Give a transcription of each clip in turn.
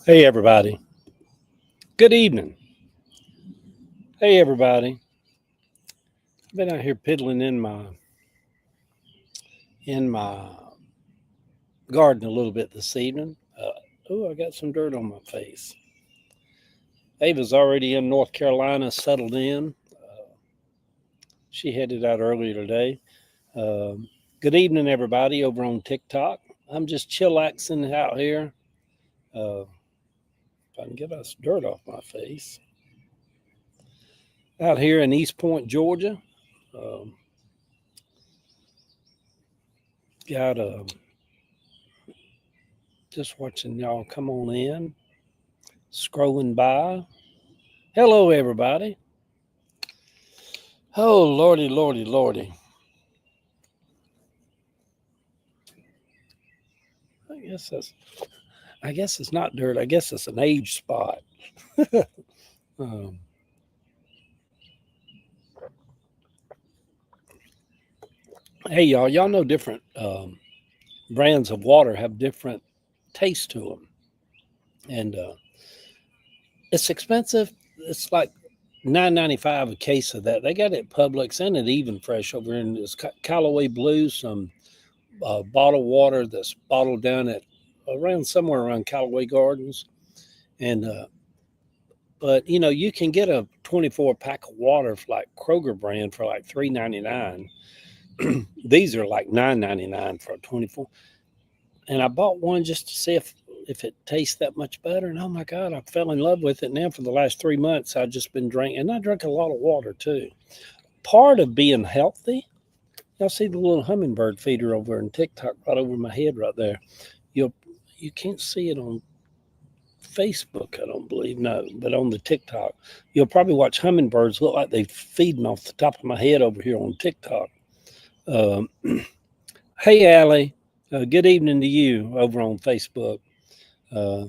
Hey, everybody. Good evening. Hey, everybody. I've been out here piddling in my garden a little bit this evening. I got some dirt on my face. Ava's already in North Carolina, settled in. She headed out earlier today. Good evening, everybody, over on TikTok. I'm just chillaxing out here. If I can get us dirt off my face. Out here in East Point, Georgia. Um, got just watching y'all come on in, scrolling by. Hello, everybody. Oh, lordy, lordy, lordy. I guess that's. I guess it's not dirt. I guess it's an age spot. um, hey, y'all. Y'all know different brands of water have different taste to them, and it's expensive. It's like $9.95 a case of that. They got it at Publix and at Even Fresh over in this Callaway Blue. Some bottled water that's bottled down at around somewhere around Callaway Gardens, and but you can get a 24 pack of water for like Kroger brand for like $3.99. These are like $9.99 for a 24. And I bought one just to see if it tastes that much better. And oh my God, I fell in love with it. Now for the last 3 months, I've just been drinking, and I drink a lot of water too. Part of being healthy, y'all see the little hummingbird feeder over in TikTok right over my head right there. You can't see it on Facebook, I don't believe, no, but on the TikTok, you'll probably watch hummingbirds look like they're feeding off the top of my head over here on TikTok. Um, hey, Allie, good evening to you over on Facebook. Uh,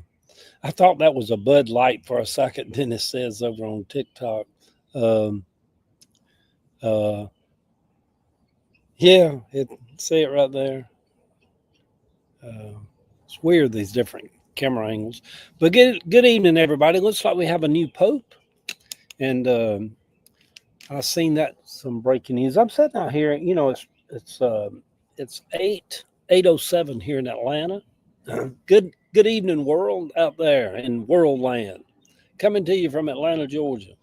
I thought that was a Bud Light for a second, then it says over on TikTok. Um, uh, yeah, see it right there. Uh, it's weird, these different camera angles. But good evening, everybody. Looks like we have a new pope. And I seen that some breaking news. I'm sitting out here. It's 8:07 here in Atlanta. Good evening, world out there in world land. Coming to you from Atlanta, Georgia.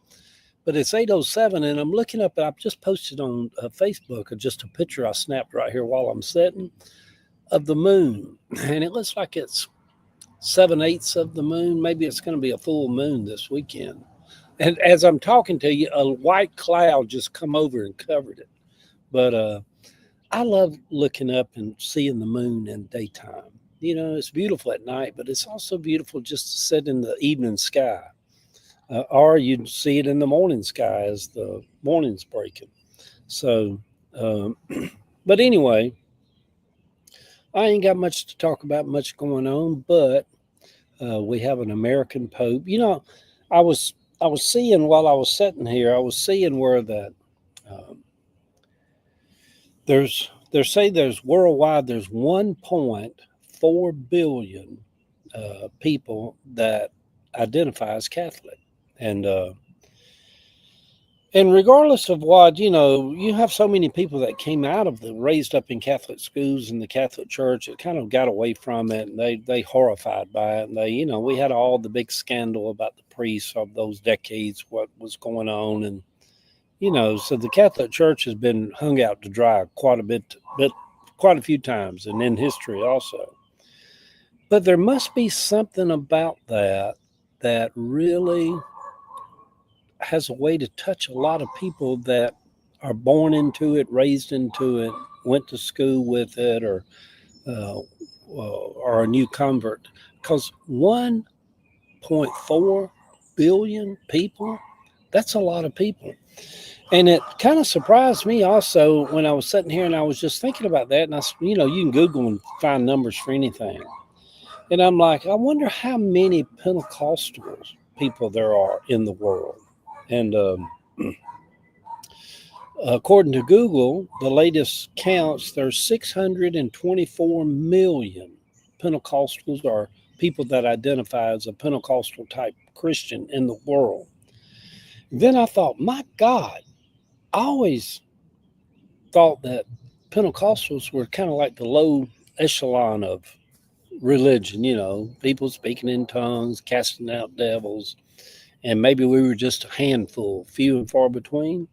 But it's 8:07, and I'm looking up. I've just posted on Facebook just a picture I snapped right here while I'm sitting of the moon, and it looks like it's 7/8 of the moon. Maybe it's going to be a full moon this weekend. And as I'm talking to you, a white cloud just come over and covered it. But I love looking up and seeing the moon in daytime. It's beautiful at night, but it's also beautiful just to sit in the evening sky. Or you see it in the morning sky as the morning's breaking. So, um, but anyway, I ain't got much to talk about, much going on, but we have an American Pope. I was I was seeing while I was sitting here, I was seeing where that um, there's worldwide there's 1.4 billion people that identify as Catholic, and regardless of what, you have so many people that came out of the raised up in Catholic schools and the Catholic Church that kind of got away from it, and they horrified by it, and we had all the big scandal about the priests of those decades, what was going on, and so the Catholic Church has been hung out to dry quite a bit, but quite a few times, and in history also. But there must be something about that really has a way to touch a lot of people that are born into it, raised into it, went to school with it, uh, or a new convert. Because 1.4 billion people, that's a lot of people. And it kind of surprised me also when I was sitting here and I was just thinking about that. And you can Google and find numbers for anything. And I'm like, I wonder how many Pentecostal people there are in the world. And according to Google, the latest counts, there's 624 million Pentecostals or people that identify as a Pentecostal type Christian in the world. Then I thought, my God, I always thought that Pentecostals were kind of like the low echelon of religion, people speaking in tongues, casting out devils, and maybe we were just a handful, few and far between.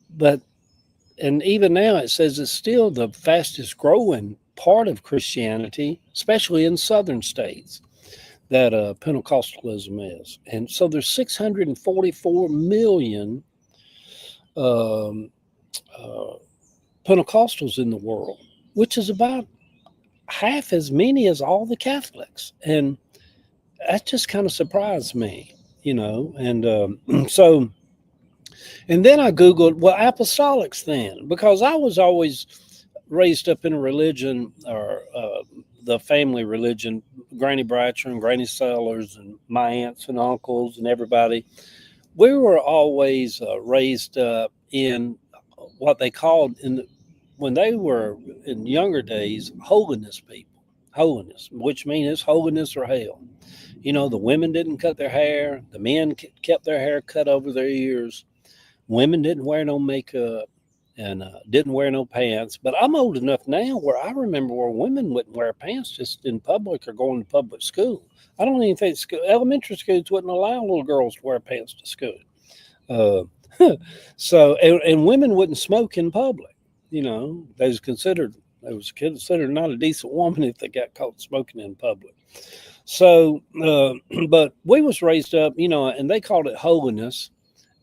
But, and even now it says it's still the fastest growing part of Christianity, especially in southern states, that Pentecostalism is. And so there's 644 million um, uh, Pentecostals in the world, which is about half as many as all the Catholics. And that just kind of surprised me, And so, and then I Googled, well, apostolics then, because I was always raised up in a religion or the family religion, Granny Bratcher and Granny Sellers and my aunts and uncles and everybody. We were always raised up in what they called when they were in younger days, holiness people, holiness, which means holiness or hell. The women didn't cut their hair. The men kept their hair cut over their ears. Women didn't wear no makeup and didn't wear no pants. But I'm old enough now where I remember where women wouldn't wear pants just in public or going to public school. I don't even think elementary schools wouldn't allow little girls to wear pants to school. So, and women wouldn't smoke in public. They was considered not a decent woman if they got caught smoking in public. So, but we was raised up, and they called it holiness.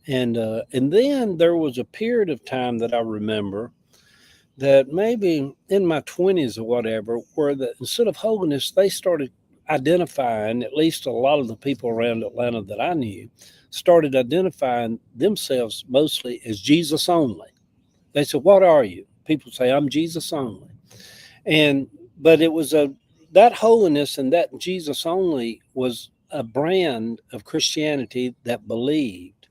And then there was a period of time that I remember that maybe in my 20s or whatever, where instead of holiness, they started identifying, at least a lot of the people around Atlanta that I knew, started identifying themselves mostly as Jesus only. They said, "What are you?" People say, "I'm Jesus only." But it was that holiness and that Jesus only was a brand of Christianity that believed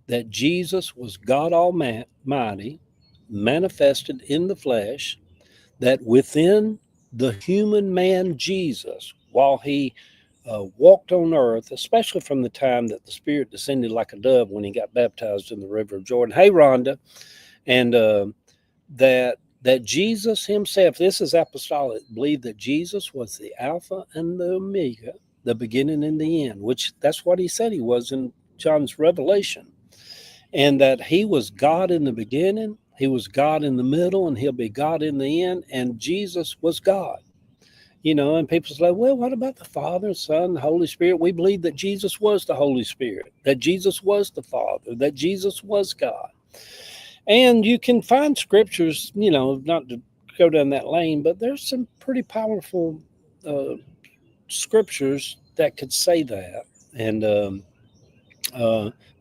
that Jesus was God Almighty, manifested in the flesh, that within the human man Jesus, while he walked on earth, especially from the time that the Spirit descended like a dove when he got baptized in the River of Jordan. Hey, Rhonda. And that Jesus himself, this is apostolic, believed that Jesus was the Alpha and the Omega, the beginning and the end, which that's what he said he was in John's Revelation. And that he was God in the beginning, he was God in the middle, and he'll be God in the end. And Jesus was God. And people say, well, what about the Father, Son, the Holy Spirit? We believe that Jesus was the Holy Spirit, that Jesus was the Father, that Jesus was God. And you can find scriptures, not to go down that lane, but there's some pretty powerful scriptures that could say that. And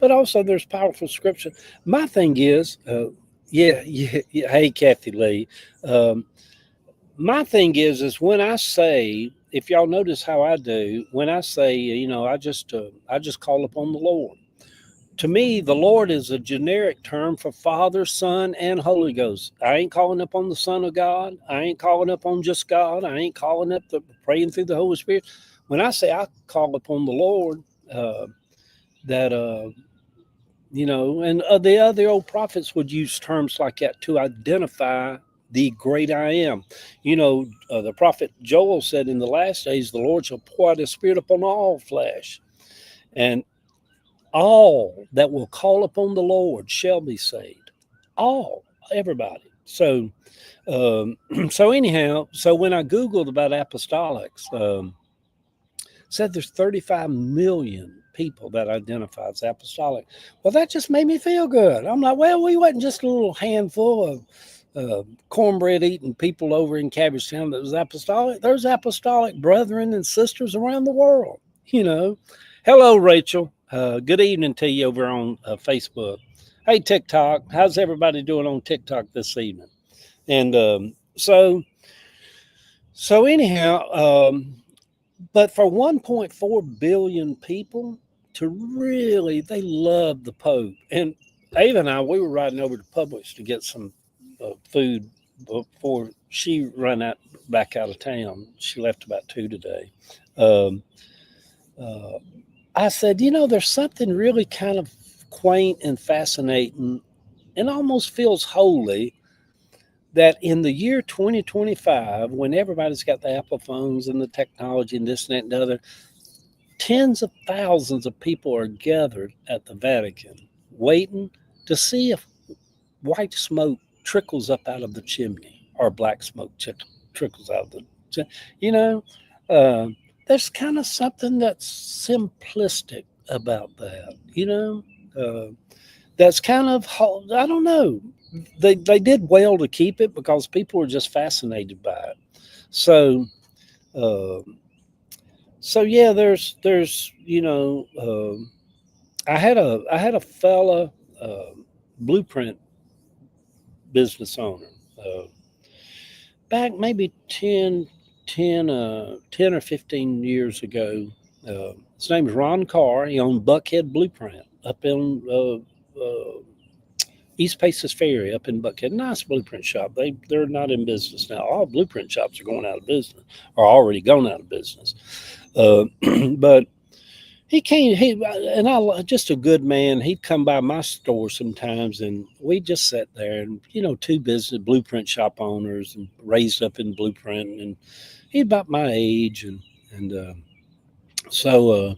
but also there's powerful scripture. My thing is, hey, Kathy Lee, my thing is when I say, if y'all notice how I do, when I say, I just call upon the Lord. To me, the Lord is a generic term for Father, Son, and Holy Ghost. I ain't calling up on the Son of God. I ain't calling up on just God. I ain't calling up praying through the Holy Spirit. When I say I call upon the Lord, and the other old prophets would use terms like that to identify the great I am. The prophet Joel said, in the last days, the Lord shall pour out his Spirit upon all flesh. And all that will call upon the Lord shall be saved. Everybody. So, so when I Googled about apostolics, said there's 35 million people that identify as apostolic. Well, that just made me feel good. I'm like, well, we wasn't just a little handful of cornbread eating people over in Cabbagetown that was apostolic. There's apostolic brethren and sisters around the world. Hello, Rachel. Good evening to you over on Facebook. Hey, TikTok. How's everybody doing on TikTok this evening? And so anyhow, but for 1.4 billion people to really, they love the Pope. And Ava and I, we were riding over to Publix to get some food before she ran out back out of town. She left about 2 today. Um, uh, I said, there's something really kind of quaint and fascinating and almost feels holy that in the year 2025, when everybody's got the Apple phones and the technology and this and that and the other, tens of thousands of people are gathered at the Vatican waiting to see if white smoke trickles up out of the chimney or black smoke trickles out of the you know uh, there's kind of something that's simplistic about that, that's kind of, I don't know, they did well to keep it because people were just fascinated by it. So uh, yeah, there's I had a fella, uh, blueprint business owner, uh, back maybe 10 or 15 years ago. His name is Ron Carr. He owned Buckhead Blueprint up in East Paces Ferry up in Buckhead. Nice blueprint shop. They're not in business now. All blueprint shops are going out of business or already gone out of business. But he came, and I just a good man. He'd come by my store sometimes, and we just sat there, and two business blueprint shop owners, and raised up in blueprint, and he's about my age, and so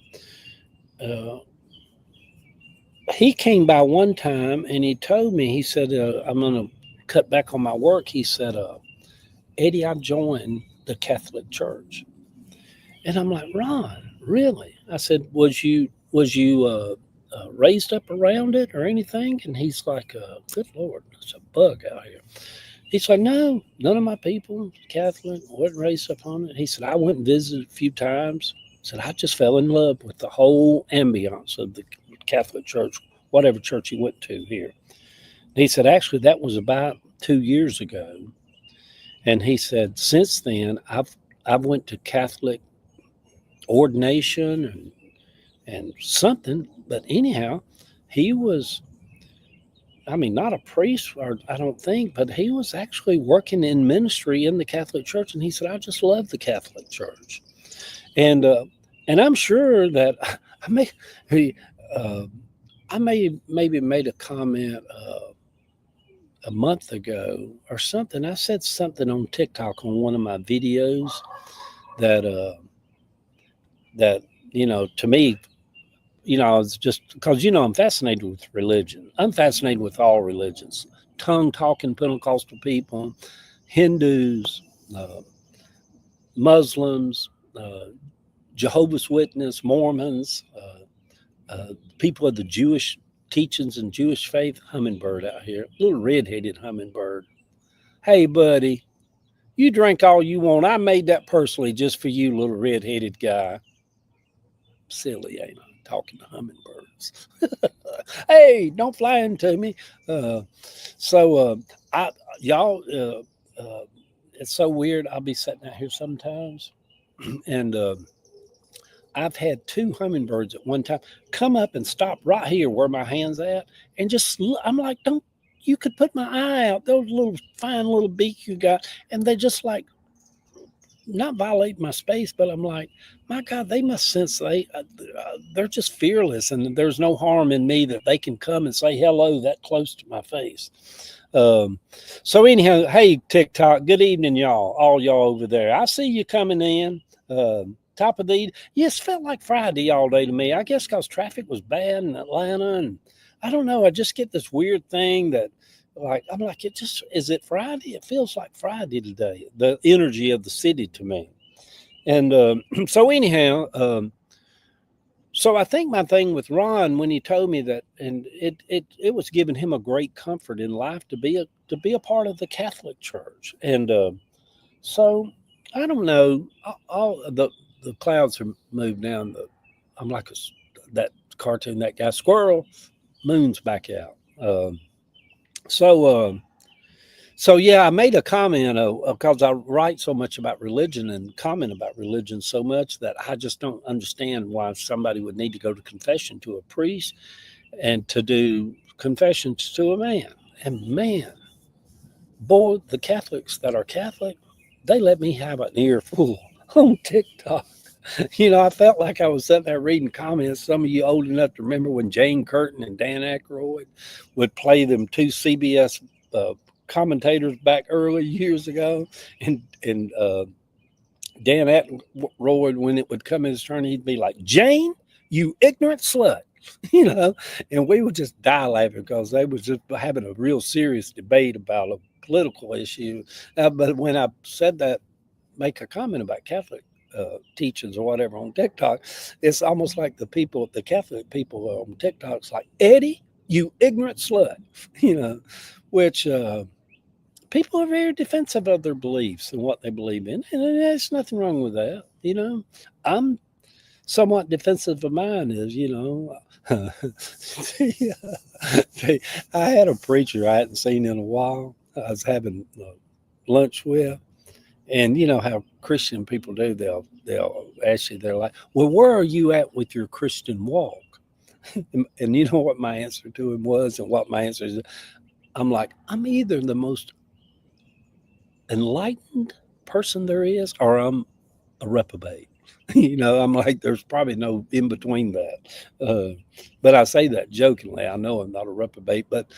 he came by one time, and he told me, he said, "I'm going to cut back on my work." He said, "Eddie, I joined the Catholic Church," and I'm like, "Ron, really?" I said, "Was you raised up around it or anything?" And he's like, "Good Lord, there's a bug out here." He's like, "No, none of my people Catholic, wasn't raised up on it." He said, "I went and visited a few times." He said, "I just fell in love with the whole ambiance of the Catholic Church, whatever church he went to here." And he said, "Actually, that was about 2 years ago." And he said, "Since then, I've went to Catholic ordination and something, but anyhow, he was, I mean, not a priest, or I don't think, but he was actually working in ministry in the Catholic Church." And he said, "I just love the Catholic Church," and uh, and I'm sure that I may uh, I may maybe made a comment a month ago or something. I said something on TikTok on one of my videos that that to me, it's just because, I'm fascinated with religion. I'm fascinated with all religions, tongue talking Pentecostal people, Hindus, uh, Muslims, Jehovah's Witness, Mormons, people of the Jewish teachings and Jewish faith. Hummingbird out here, little red-headed hummingbird. Hey, buddy, you drink all you want. I made that personally just for you, little red-headed guy. Silly, ain't I? Talking to hummingbirds. Hey, don't fly into me. Uh, so, I y'all, it's so weird. I'll be sitting out here sometimes, and I've had two hummingbirds at one time come up and stop right here where my hand's at, and just I'm like, don't. You could put my eye out. Those little fine little beak you got, and they just like not violate my space, but I'm like, my God, they must sense they're just fearless, and there's no harm in me that they can come and say hello that close to my face. Um, so anyhow, hey TikTok, good evening, y'all, all y'all over there. I see you coming in. Top of the, yes, felt like Friday all day to me. I guess because traffic was bad in Atlanta, and I don't know. I just get this weird thing that, like, I'm like, it just, is it Friday? It feels like Friday today. The energy of the city to me. And so anyhow, so I think my thing with Ron when he told me that, and it was giving him a great comfort in life to be a part of the Catholic Church. And so I don't know, all the clouds are moved down. I'm like that cartoon, that guy squirrel, moon's back out. So. So yeah, I made a comment because I write so much about religion and comment about religion so much that I just don't understand why somebody would need to go to confession to a priest and to do confessions to a man. And man, boy, the Catholics that are Catholic, they let me have an earful on TikTok. I felt like I was sitting there reading comments. Some of you old enough to remember when Jane Curtin and Dan Aykroyd would play them two CBS commentators back early years ago, and Dan Aykroyd, when it would come his turn, he'd be like, "Jane, you ignorant slut," you know, and we would just die laughing because they was just having a real serious debate about a political issue. But when I said that, make a comment about Catholic teachings or whatever on TikTok, it's almost like the Catholic people on TikTok's like, "Eddie, you ignorant slut," you know, which people are very defensive of their beliefs and what they believe in, and there's nothing wrong with that. I'm somewhat defensive of mine. I had a preacher I hadn't seen in a while. I was having lunch with, and you know how Christian people do. They'll ask you. They're like, "Well, where are you at with your Christian walk?" And you know what my answer to him was, and what my answer is. I'm like, I'm either the most enlightened person there is, or I'm a reprobate. I'm like, there's probably no in between that. But I say that jokingly. I know I'm not a reprobate, but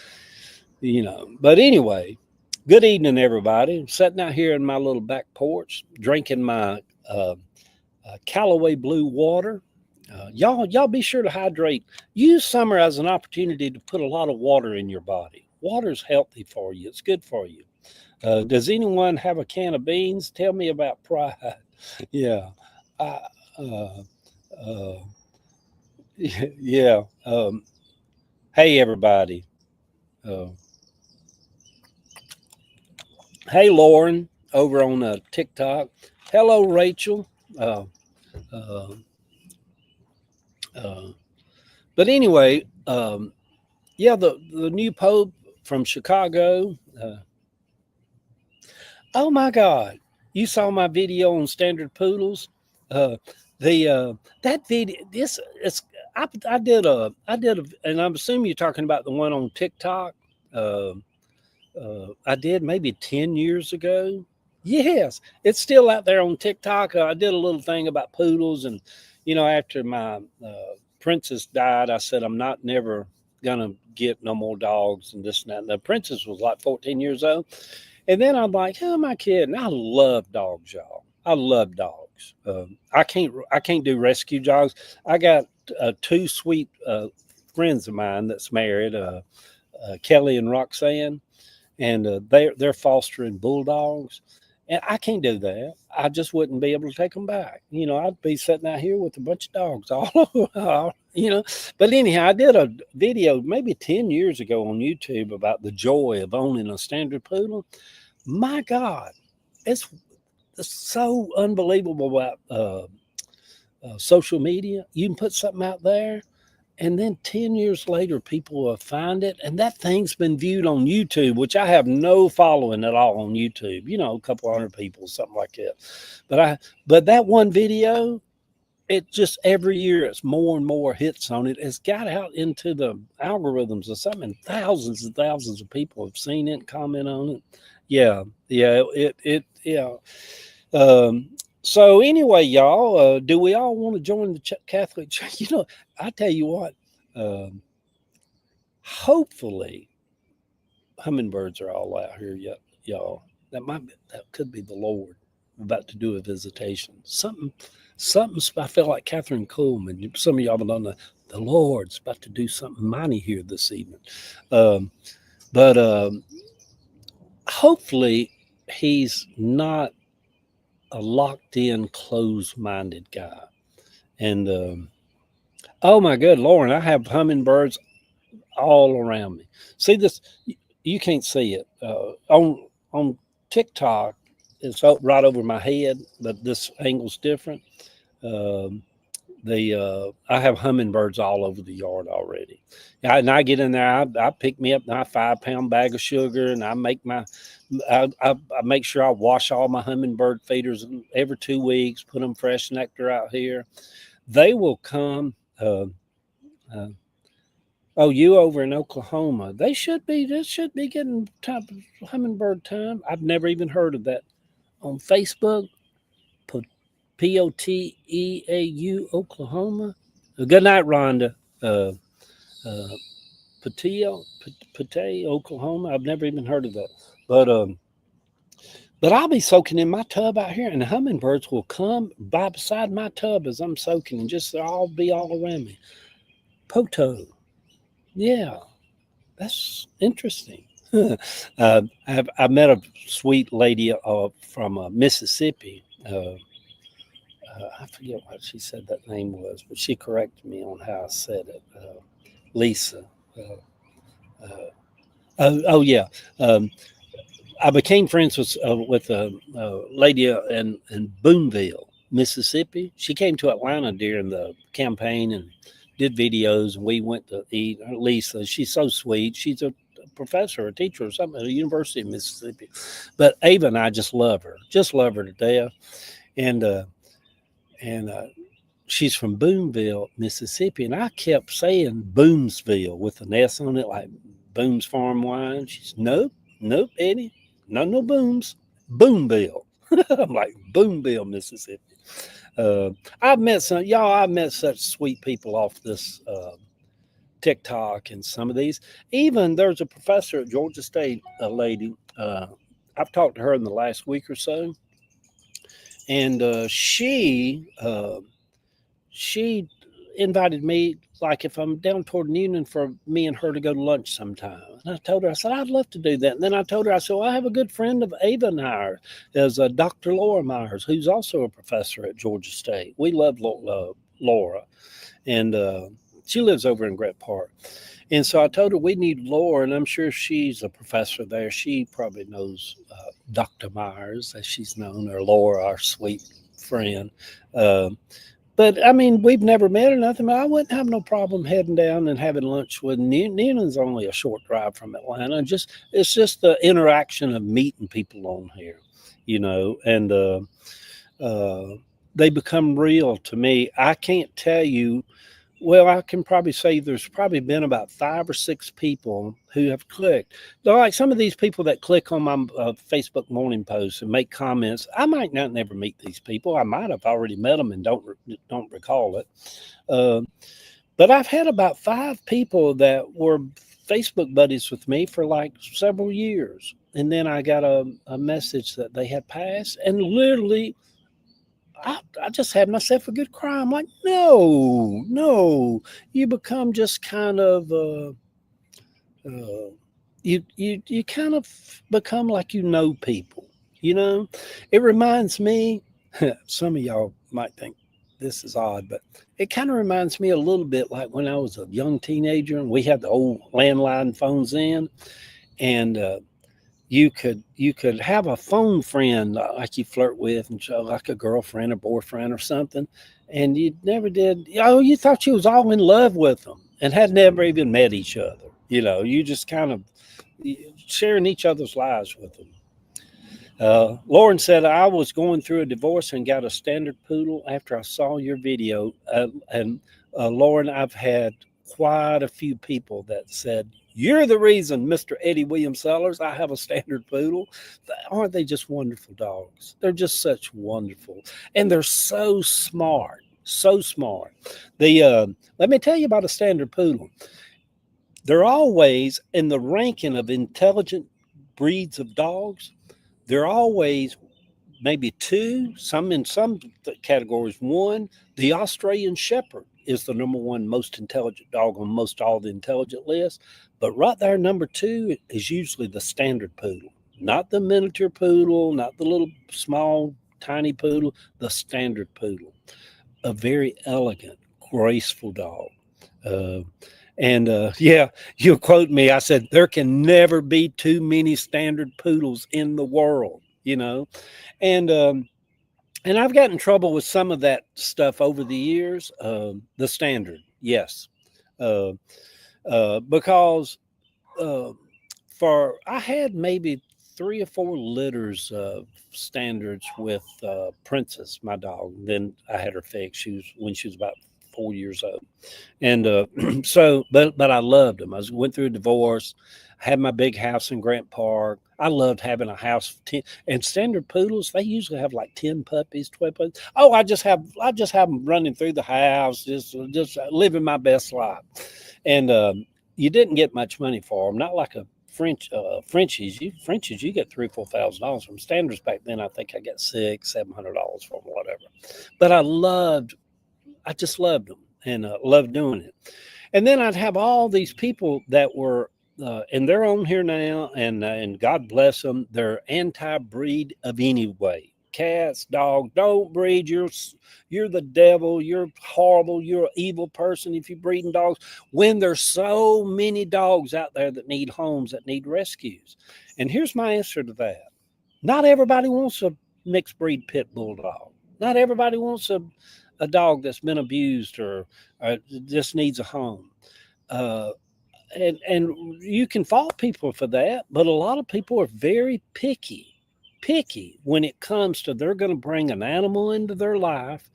anyway, good evening, everybody. I'm sitting out here in my little back porch, drinking my Callaway Blue water. Y'all be sure to hydrate. Use summer as an opportunity to put a lot of water in your body. Water's healthy for you. It's good for you. Does anyone have a can of beans? Tell me about pride. Yeah. I, uh, uh, yeah. Hey, everybody. Uh, hey, Lauren, over on TikTok. Hello, Rachel. Uh, uh, uh, but anyway, yeah, the new Pope from Chicago. Oh my God! You saw my video on standard poodles. Uh, the that video. This it's. I did a, and I'm assuming you're talking about the one on TikTok. Uh, I did maybe 10 years ago. Yes, it's still out there on TikTok. I did a little thing about poodles, and after my princess died, I said I'm not never gonna get no more dogs and this and that. And the princess was like 14 years old, and then I'm like, who am I kidding? I love dogs, y'all. I love dogs. I can't do rescue dogs. I got two sweet friends of mine that's married, Kelly and Roxanne, and they're fostering bulldogs, and I can't do that. I just wouldn't be able to take them back. I'd be sitting out here with a bunch of dogs all over. But anyhow, I did a video maybe 10 years ago on YouTube about the joy of owning a standard poodle. My God, it's, it's so unbelievable about social media. You can put something out there, and then 10 years later, people will find it. And that thing's been viewed on YouTube, which I have no following at all on YouTube, a couple hundred people, something like that. But that one video, it just every year it's more and more hits on it. It's got out into the algorithms or something, and thousands of people have seen it, comment on it. Yeah. Yeah. So anyway, y'all, do we all want to join the Catholic Church? I tell you what, um, hopefully hummingbirds are all out here yet, y'all. That could be the Lord about to do a visitation. Something. I feel like Catherine Coleman. Some of y'all have done the Lord's about to do something mighty here this evening. But hopefully he's not a locked in, closed minded guy. And oh my good Lord, I have hummingbirds all around me. See this? You can't see it on TikTok. It's right over my head, but this angle's different. Um, I have hummingbirds all over the yard already. And I get in there, I pick me up my 5-pound bag of sugar, and I make sure I wash all my hummingbird feeders every 2 weeks, put them fresh nectar out here. They will come. Uh, Oh, you over in Oklahoma? They should be. This should be getting hummingbird time. I've never even heard of that on Facebook. Po- Poteau, Oklahoma. Good night, Rhonda. Uh, uh, Patay, Oklahoma. I've never even heard of that. But I'll be soaking in my tub out here, and the hummingbirds will come by beside my tub as I'm soaking, and just all be all around me. Poto, yeah, that's interesting. I met a sweet lady from Mississippi. I forget what she said that name was, but she corrected me on how I said it. Lisa. Uh, oh yeah. Um, I became friends with a lady in Boonville, Mississippi. She came to Atlanta during the campaign and did videos. And we went to eat. Lisa, she's so sweet. She's a professor, a teacher, or something at the University of Mississippi. But Ava and I just love her to death. And and she's from Boonville, Mississippi, and I kept saying Boomsville with an S on it, like Booms Farm Wine. She's nope, Eddie, no Booms, Boomville. I'm like Boomville, Mississippi. Uh, I've met such sweet people off this TikTok and some of these. Even there's a professor at Georgia State, a lady. I've talked to her in the last week or so, and she invited me, like if I'm down toward Newnan, for me and her to go to lunch sometime. And I told her, I said, I'd love to do that. And then I told her, I said, well, I have a good friend of Ava and I, is Dr. Laura Myers, who's also a professor at Georgia State. We love Laura. And she lives over in Grant Park. And so I told her we need Laura, and I'm sure she's a professor there. She probably knows Dr. Myers, as she's known, or Laura, our sweet friend. Um, but I mean, we've never met or nothing. But I wouldn't have no problem heading down and having lunch with Newlands. Only a short drive from Atlanta. Just it's just the interaction of meeting people on here, and uh, they become real to me. I can't tell you. Well, I can probably say there's probably been about 5 or 6 people who have clicked. They're like some of these people that click on my Facebook morning posts and make comments. I might not never meet these people. I might have already met them and don't recall it. Uh, but I've had about 5 people that were Facebook buddies with me for like several years, and then I got a message that they had passed, and literally I just had myself a good cry. I'm like, no, you become just kind of uh, you kind of become like people. You know, it reminds me. Some of y'all might think this is odd, but it kind of reminds me a little bit like when I was a young teenager and we had the old landline phones in, and you could have a phone friend like you flirt with, and so like a girlfriend or boyfriend or something, and you never did. You thought you was all in love with them and had never even met each other. You just kind of sharing each other's lives with them. Lauren said, I was going through a divorce and got a standard poodle after I saw your video. And Lauren, I've had quite a few people that said, you're the reason, Mr. Eddie Williams Sellers, I have a standard poodle. Aren't they just wonderful dogs? They're just such wonderful. And they're so smart, so smart. Let me tell you about a standard poodle. They're always in the ranking of intelligent breeds of dogs. They're always maybe two, some in some categories one. The Australian Shepherd is the number one most intelligent dog on most all the intelligent lists. But right there, number two is usually the standard poodle, not the miniature poodle, not the little small tiny poodle, the standard poodle. A very elegant, graceful dog. Uh, and yeah, you quote me. I said, there can never be too many standard poodles in the world, and I've gotten in trouble with some of that stuff over the years. The standard, yes, uh, because uh, for I had maybe 3 or 4 litters of standards with Princess, my dog. Then I had her fixed. When she was about 4 years old. And but I loved them. Went through a divorce, had my big house in Grant Park. I loved having a house of 10, and standard poodles, they usually have like 10 puppies, 12 puppies. Oh, I just have them running through the house, just living my best life. And you didn't get much money for them, not like a Frenchies. Frenchies, you get $3,000-4,000 from. Standards back then, I think I got $600-700 for them, whatever. But I just loved them and loved doing it. And then I'd have all these people that were, and they're on here now, and God bless them. They're anti-breed of any way. Cats, dogs, don't breed. You're the devil. You're horrible. You're an evil person if you're breeding dogs. When there's so many dogs out there that need homes, that need rescues. And here's my answer to that. Not everybody wants a mixed breed pit bull dog. Not everybody wants a dog that's been abused or just needs a home. And you can fault people for that, but a lot of people are very picky when it comes to they're going to bring an animal into their life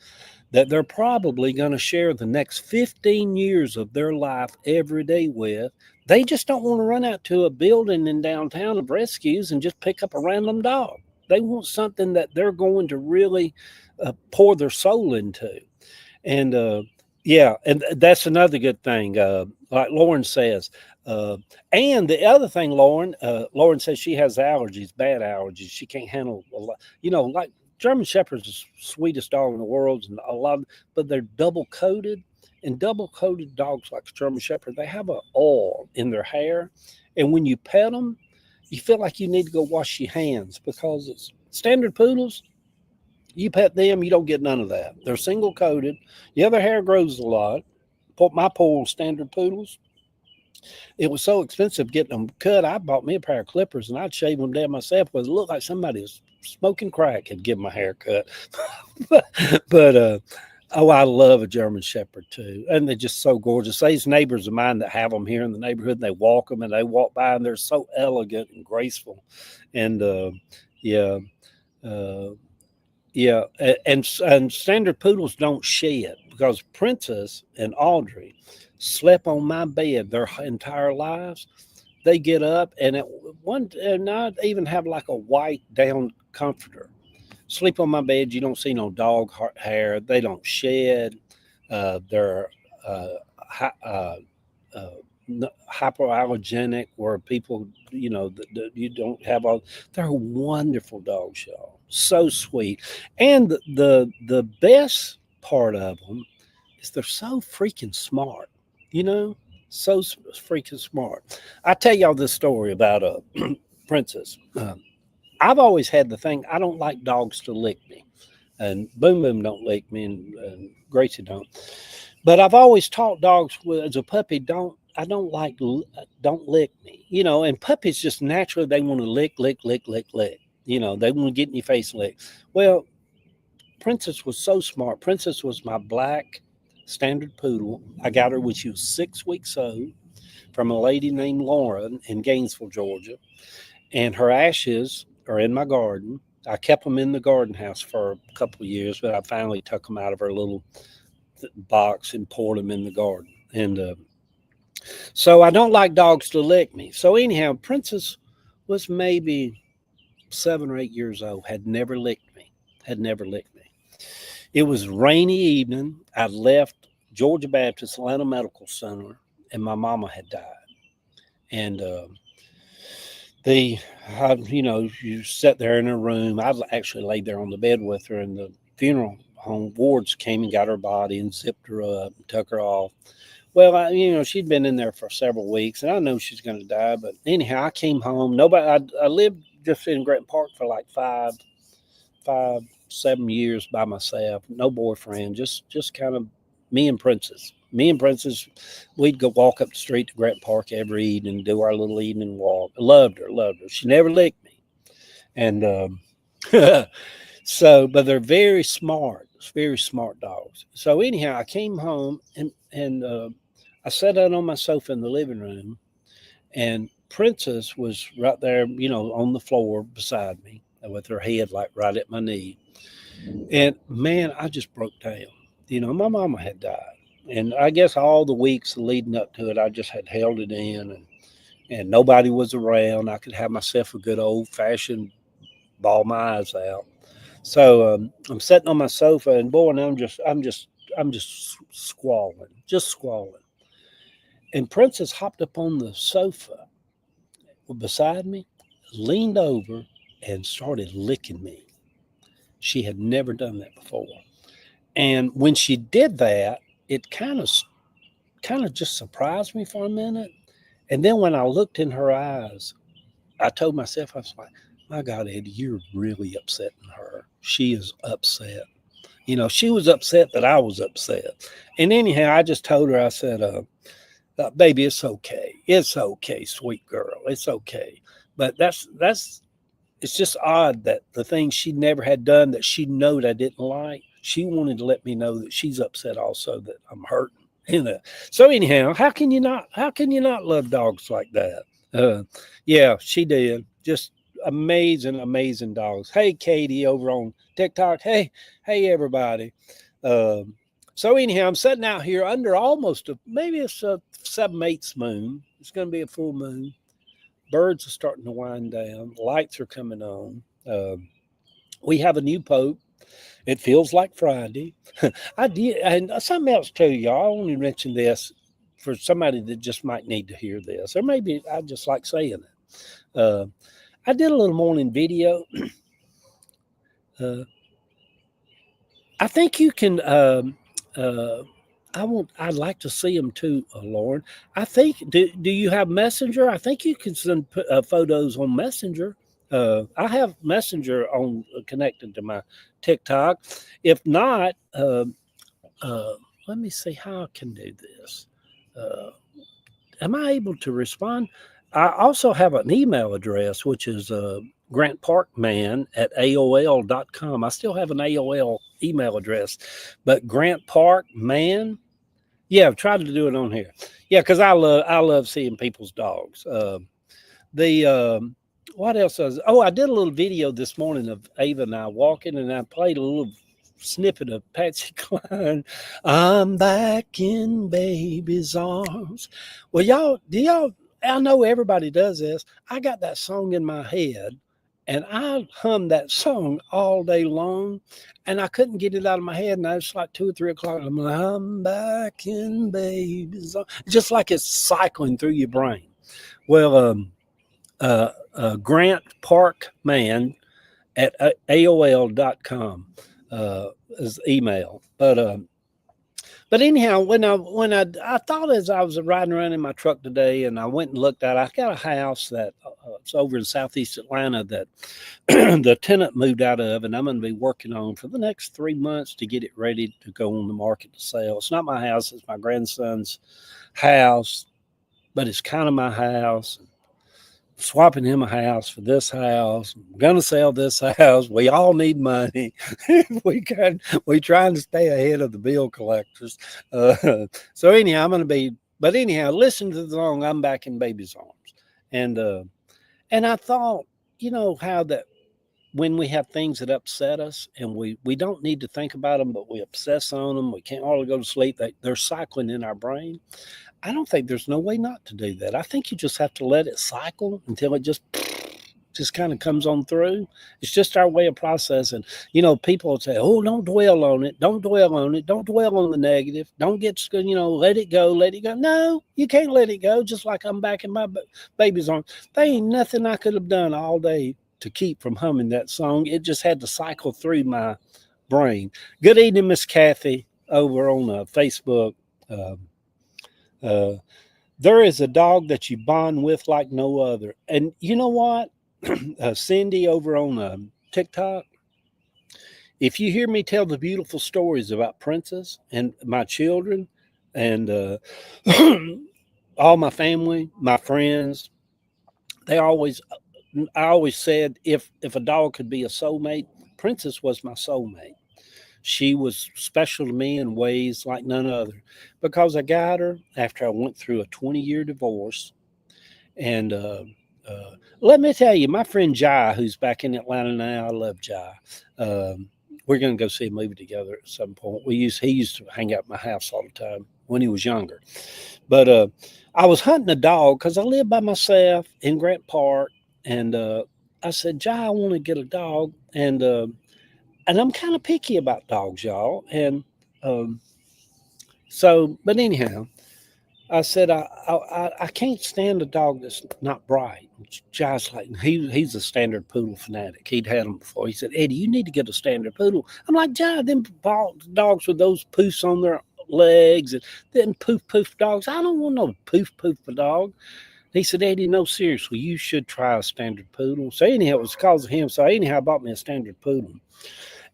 that they're probably going to share the next 15 years of their life every day with. They just don't want to run out to a building in downtown of rescues and just pick up a random dog. They want something that they're going to really pour their soul into. And yeah, and that's another good thing. Like Lauren says, and the other thing, Lauren says she has allergies, bad allergies. She can't handle a lot. Like German Shepherd's the sweetest dog in the world, and but they're double coated, and double coated dogs like German Shepherd, they have an oil in their hair, and when you pet them, you feel like you need to go wash your hands because it's standard poodles. You pet them, you don't get none of that. They're single coated. Yeah, their hair grows a lot. My poor standard poodles, it was so expensive getting them cut. I bought me a pair of clippers and I'd shave them down myself because it looked like somebody was smoking crack had given my hair cut. but I love a German Shepherd too. And they're just so gorgeous. These neighbors of mine that have them here in the neighborhood, and they walk them and they walk by and they're so elegant and graceful. And yeah. Yeah, and standard poodles don't shed because Princess and Audrey slept on my bed their entire lives. They get up and not even have like a white down comforter. Sleep on my bed. You don't see no dog hair. They don't shed. They're hypoallergenic, where people, you don't have all. They're wonderful dogs, y'all. So sweet, and the best part of them is they're so freaking smart. So freaking smart. I tell y'all this story about Princess. I've always had the thing. I don't like dogs to lick me, and Boom Boom don't lick me, and Gracie don't. But I've always taught dogs as a puppy, don't lick me, and puppies just naturally, they want to lick. They want to get in your face and lick. Well, Princess was so smart. Princess was my black standard poodle. I got her when she was 6 weeks old from a lady named Lauren in Gainesville, Georgia. And her ashes are in my garden. I kept them in the garden house for a couple of years, but I finally took them out of her little box and poured them in the garden. And so I don't like dogs to lick me. So anyhow, Princess was maybe 7 or 8 years old, had never licked me. It was a rainy evening. I left Georgia Baptist Atlanta Medical Center, and my mama had died. And you sat there in her room. I actually laid there on the bed with her, and the funeral home wards came and got her body and zipped her up and took her off. Well, she'd been in there for several weeks, and I know she's going to die. But anyhow, I came home. I lived just in Grant Park for like 7 years by myself. No boyfriend, just kind of me and Princess. We'd go walk up the street to Grant Park every evening and do our little evening walk. I loved her. She never licked me. And but they're very smart dogs. So anyhow, I came home and I sat down on my sofa in the living room, and Princess was right there, on the floor beside me with her head like right at my knee. And man, I just broke down. My mama had died. And I guess all the weeks leading up to it, I just had held it in, and nobody was around. I could have myself a good old fashioned bawl my eyes out. So I'm sitting on my sofa, and boy, and I'm just squalling. And Princess hopped up on the sofa beside me, leaned over, and started licking me. She had never done that before. And when she did that, it kind of just surprised me for a minute. And then when I looked in her eyes, I told myself, I was like, my God, Eddie, you're really upsetting her. She is upset. She was upset that I was upset. And anyhow, I just told her, I said, baby, it's okay. It's okay, sweet girl. It's okay. But it's just odd that the things she never had done that she knowed I didn't like, she wanted to let me know that she's upset also that I'm hurting. You know. So anyhow, how can you not love dogs like that? Uh, yeah, she did. Just amazing, amazing dogs. Hey, Katie over on TikTok. Hey, everybody. Um, so anyhow, I'm sitting out here under almost maybe it's a 7/8 moon. It's going to be a full moon. Birds are starting to wind down. Lights are coming on. We have a new pope. It feels like Friday. I did, and something else too, y'all. I only mentioned this for somebody that just might need to hear this, or maybe I just like saying it. I did a little morning video. Uh, I think you can. Uh, I'd like to see them too, Lauren. I think. Do you have Messenger? I think you can send photos on Messenger. I have Messenger on connected to my TikTok. If not, uh, let me see how I can do this. Uh, am I able to respond? I also have an email address, which is grantparkman at AOL.com. I still have an AOL email address, but Grant Park Man. Yeah, I've tried to do it on here. Yeah, because I love seeing people's dogs. The What else was? Oh, I did a little video this morning of Ava and I walking, and I played a little snippet of Patsy Cline. I'm back in baby's arms. Well, y'all. I know everybody does this. I got that song in my head, and I hummed that song all day long, and I couldn't get it out of my head. And I was like 2 or 3 o'clock. I'm like, I'm back in baby's arms, just like it's cycling through your brain. Well, Grant Park Man at AOL.com is email. But anyhow, when I thought as I was riding around in my truck today, and I went and looked at, I got a house that it's over in Southeast Atlanta that the tenant moved out of, and I'm going to be working on for the next 3 months to get it ready to go on the market to sell. It's not my house; it's my grandson's house, but it's kind of my house. Swapping him a house for this house. I'm gonna sell this house. We all need money. we trying to stay ahead of the bill collectors. So anyhow, I'm gonna be. But anyhow, listen to the song. I'm back in baby's arms, and I thought, how that when we have things that upset us and we don't need to think about them, but we obsess on them. We can't hardly go to sleep. They're cycling in our brain. I don't think there's no way not to do that. I think you just have to let it cycle until it just kind of comes on through. It's just our way of processing. People say, "Oh, don't dwell on it. Don't dwell on it. Don't dwell on the negative. Don't get, let it go. Let it go." No, you can't let it go. Just like I'm back in my baby's arms. There ain't nothing I could have done all day to keep from humming that song. It just had to cycle through my brain. Good evening, Miss Kathy, over on Facebook. Um, uh, there is a dog that you bond with like no other. And you know what? Cindy over on TikTok, if you hear me tell the beautiful stories about Princess and my children and all my family, my friends, they always, I always said if a dog could be a soulmate, Princess was my soulmate. She was special to me in ways like none other because I got her after I went through a 20-year divorce. And let me tell you, my friend Jai, who's back in Atlanta now, I love Jai. Um, we're going to go see a movie together at some point. He used to hang out at my house all the time when he was younger. But I was hunting a dog because I live by myself in Grant Park, and I said, Jai, I want to get a dog, and I'm kind of picky about dogs, y'all. And um, but anyhow, I said I can't stand a dog that's not bright. Jai's like he's a standard poodle fanatic. He'd had them before. He said, Eddie, you need to get a standard poodle. I'm like, Jai, them dogs with those poofs on their legs and then poof dogs. I don't want no poof dog. He said, Eddie, no, seriously, you should try a standard poodle. So anyhow, it was because of him. So anyhow, I bought me a standard poodle.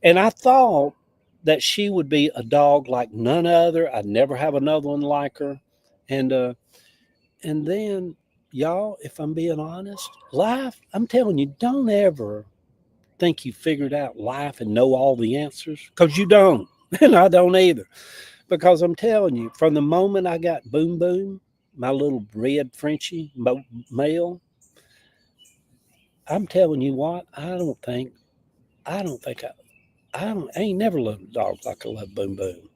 And I thought that she would be a dog like none other. I'd never have another one like her. And then, y'all, if I'm being honest, life, I'm telling you, don't ever think you figured out life and know all the answers, because you don't. And I don't either. Because I'm telling you, from the moment I got Boom Boom, my little red Frenchie male, I'm telling you what, I ain't never loved a dog like I love Boom Boom.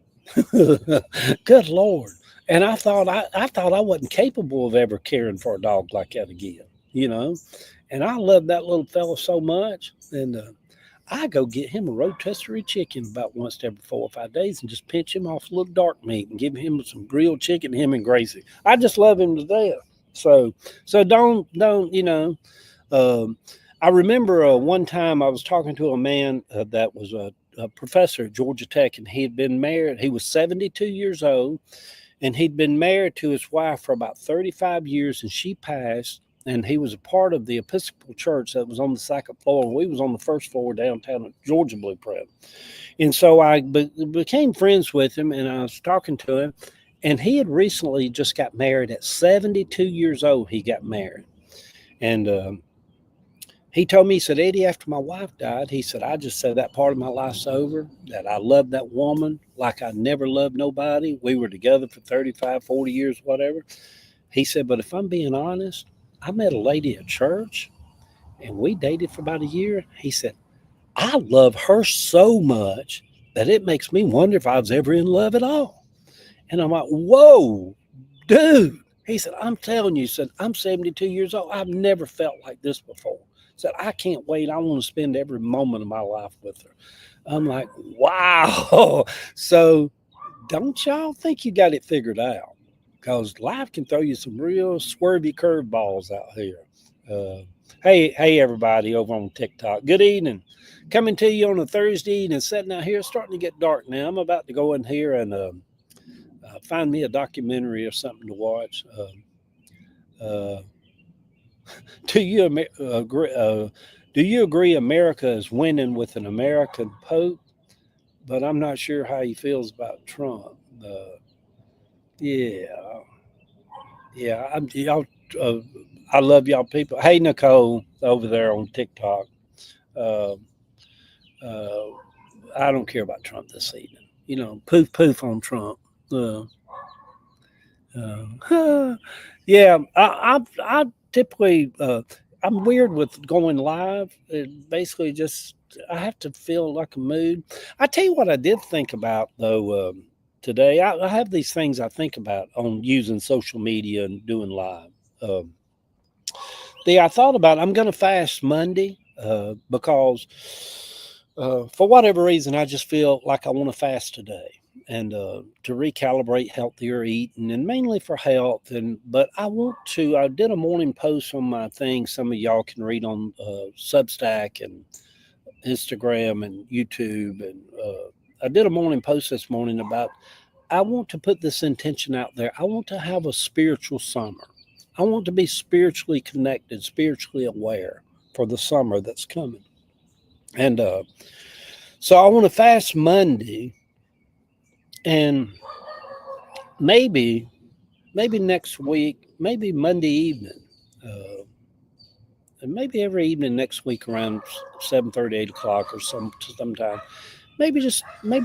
Good Lord. And I thought I wasn't capable of ever caring for a dog like that again, you know. And I love that little fella so much. And I go get him a rotisserie chicken about once every 4 or 5 days and just pinch him off a little dark meat and give him some grilled chicken, him and Gracie. I just love him to death. So don't, you know. I remember one time I was talking to a man that was a professor at Georgia Tech, and he had been married. He was 72 years old, and he'd been married to his wife for about 35 years, and she passed. And he was a part of the Episcopal Church that was on the second floor, and we was on the first floor downtown at Georgia Blueprint. And so I became friends with him, and I was talking to him, and he had recently just got married at 72 years old. He got married, and he told me, he said, Eddie, after my wife died, he said, I just said that part of my life's over, that I loved that woman like I never loved nobody. We were together for 35, 40 years, whatever. He said, but if I'm being honest, I met a lady at church and we dated for about a year. He said, I love her so much that it makes me wonder if I was ever in love at all. And I'm like, whoa, dude. He said, I'm telling you, he said, I'm 72 years old. I've never felt like this before. He said, I can't wait. I want to spend every moment of my life with her. I'm like, wow. So don't y'all think you got it figured out? Because life can throw you some real swervy curveballs out here. Hey, everybody over on TikTok. Good evening. Coming to you on a Thursday evening, sitting out here. It's starting to get dark now. I'm about to go in here and find me a documentary or something to watch. Do you agree America is winning with an American Pope? But I'm not sure how he feels about Trump. Yeah. Y'all. I love y'all people. Hey, Nicole over there on TikTok. Uh, uh, I don't care about Trump this evening. You know, poof on Trump. Yeah, I typically I'm weird with going live. It basically just I have to feel like a mood. I tell you what I did think about though today. I have these things I think about on using social media and doing live. Um, I thought about I'm going to fast Monday because for whatever reason I just feel like I want to fast today and to recalibrate healthier eating and mainly for health. And but I did a morning post on my thing. Some of y'all can read on Substack and Instagram and YouTube. And I did a morning post this morning about I want to put this intention out there. I want to have a spiritual summer. I want to be spiritually connected, spiritually aware for the summer that's coming. And so I want to fast Monday and maybe next week, maybe Monday evening, and maybe every evening next week around 7:30, 8 o'clock or sometime, maybe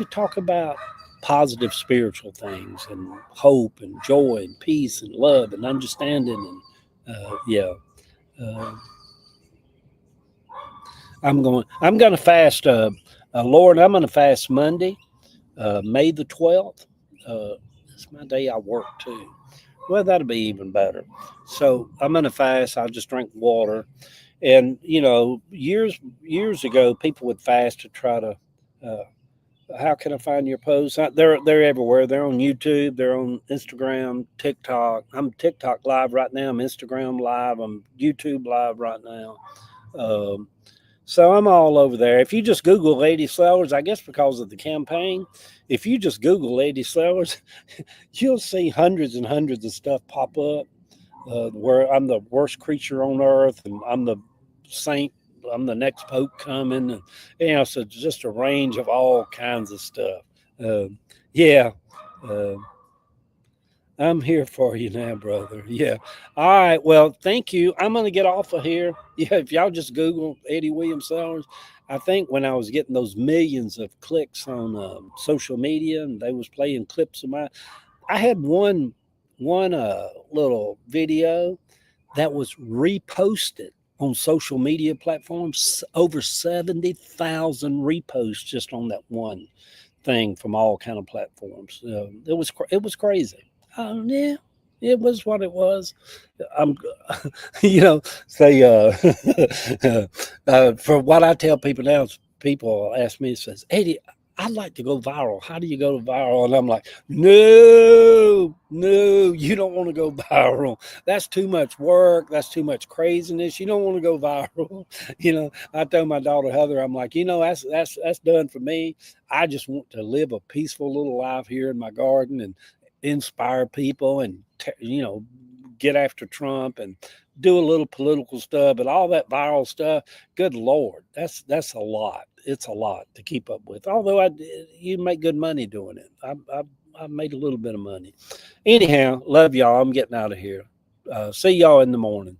talk about positive spiritual things and hope and joy and peace and love and understanding and uh, I'm going to fast Lord, I'm going to fast Monday, May the 12th. It's my day I work too. Well, that'll be even better. So I'm going to fast. I'll just drink water. And years ago, people would fast to try to. Uh, how can I find your posts? They're everywhere. They're on YouTube. They're on Instagram, TikTok. I'm TikTok live right now. I'm Instagram live. I'm YouTube live right now. Um, so I'm all over there. If you just Google Lady Sellers, I guess because of the campaign, if you just Google Lady Sellers, you'll see hundreds and hundreds of stuff pop up. Where I'm the worst creature on earth, and I'm the saint. I'm the next pope coming, and so just a range of all kinds of stuff. Uh, yeah, uh, I'm here for you now, brother. Yeah. All right. Well, thank you. I'm going to get off of here. Yeah. If y'all just Google Eddie Williams Sellers, I think when I was getting those millions of clicks on social media and they was playing clips of I had one little video that was reposted on social media platforms, over 70,000 reposts just on that one thing from all kind of platforms. It was crazy. Yeah, it was what it was. I'm, say for what I tell people now, people ask me, says, Eddie, I'd like to go viral. How do you go viral? And I'm like, no, you don't want to go viral. That's too much work. That's too much craziness. You don't want to go viral. I told my daughter Heather, I'm like, that's done for me. I just want to live a peaceful little life here in my garden and inspire people and get after Trump and do a little political stuff, but all that viral stuff, good Lord, that's a lot. It's a lot to keep up with. Although you make good money doing it. I made a little bit of money. Anyhow, love y'all. I'm getting out of here. See y'all in the morning.